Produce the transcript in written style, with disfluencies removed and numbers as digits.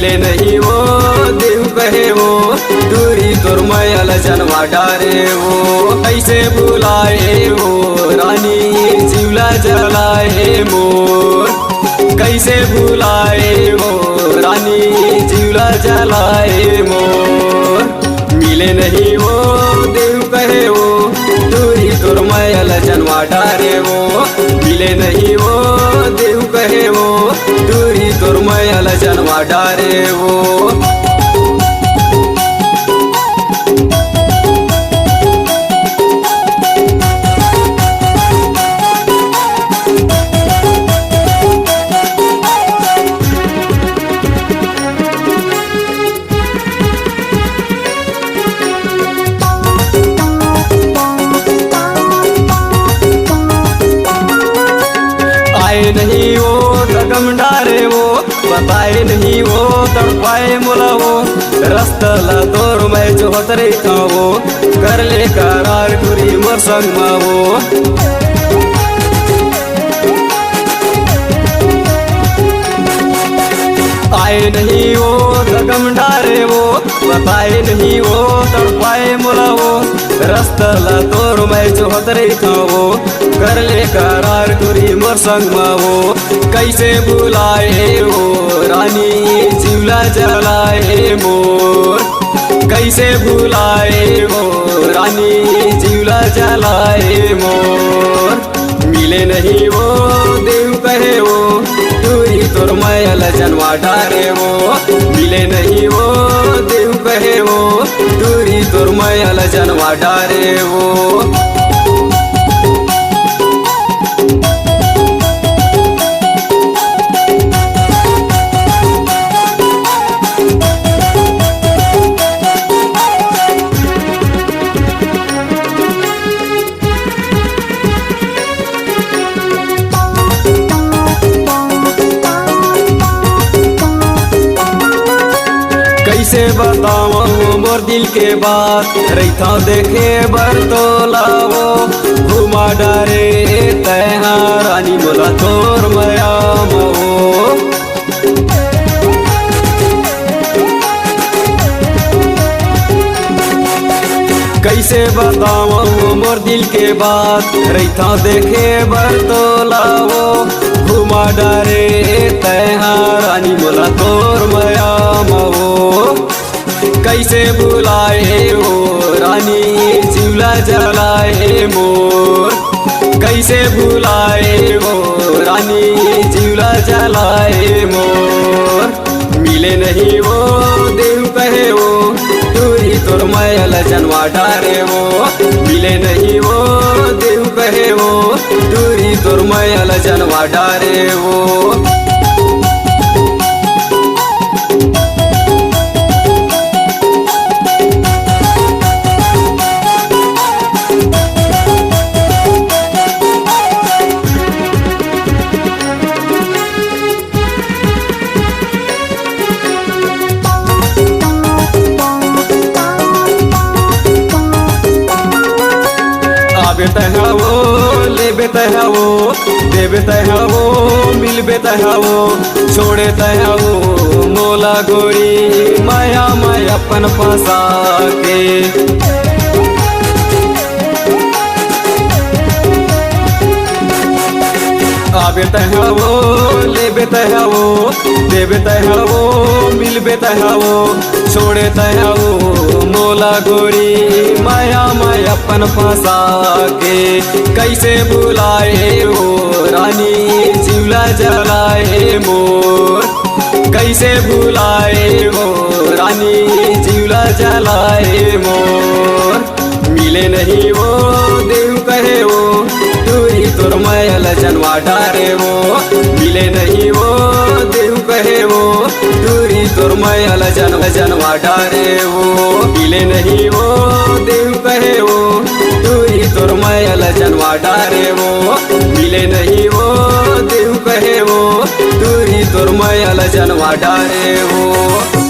मिले नहीं वो देव कहे वो दूरी तोर मैल जनवा डारे वो कैसे बुलाए वो रानी जीवला जलाए मोर कैसे बुलाए वो रानी जीवला जलाए मोर मिले नहीं वो देव कहे वो दूरी तोर मैल जनवा डारे वो मिले नहीं वो देव कहे वो दूरी तोर मैल जनवा डारे वो नहीं वो दगम डारे वो बताए नहीं वो तड़पाए मोला वो रस्तला तोर मैं जो हतरे था वो कर ले करार गुरी मोर संग वो आए नहीं वो दगम डारे वो बताए नहीं वो तड़पाए मोला वो रस्तला तोर मैं जो हतरे था वो कर ले करार गुरी मोर संग वो कैसे बुलाए वो रानी जीवला जलाए मोर कैसे बुलाए वो रानी जीवला जलाए मोर मिले नहीं वो देव कहे वो दूरी तोर मैल जनवा डारे वो मिले नहीं वो देव कहे वो दूरी तोर मैल जनवा डारे वो कैसे बताऊं मोर दिल के बात रैथा देखे बर तो लावो घुमा डारे तैहा रानी मोला तोर मया मो कैसे बताऊं मोर दिल के बात रैथा देखे बर तो लावो घुमा डारे तैहा रानी मोला तोर मया मो कैसे बुलाए वो रानी जीवला जलाए मोर कैसे बुलाए वो रानी जीवला जलाए मोर मिले नहीं वो देव कहे वो दूरी तोर मैल जनवा डारे वो मिले नहीं वो देव कहे वो दूरी तोर मैल जनवा डारे वो बेता है वो ले बेता है वो दे बेता है वो मिल बेता है वो छोड़े है वो मोला गोरी माया माया अपन फंसा के बेता है वो ले बेता है वो दे बेता है वो मिल बेता है वो छोड़े है वो मोला गोरी माया माया अपन फंसा के कैसे बुलाए वो रानी जीवला जलाए मोर कैसे बुलाए वो रानी जीवला जलाए मोर मिले नहीं वो देव कहे वो दूरी तोर मैल जनवा डारे वो मिले नहीं वो देव कहे वो दूरी तोर मैल जनवा डारे वो मिले नहीं वो देव कहे वो दूरी तोर मैल जनवा डारे वो मिले नहीं वो देव कहे वो दूरी तोर मैल जनवा डारे वो।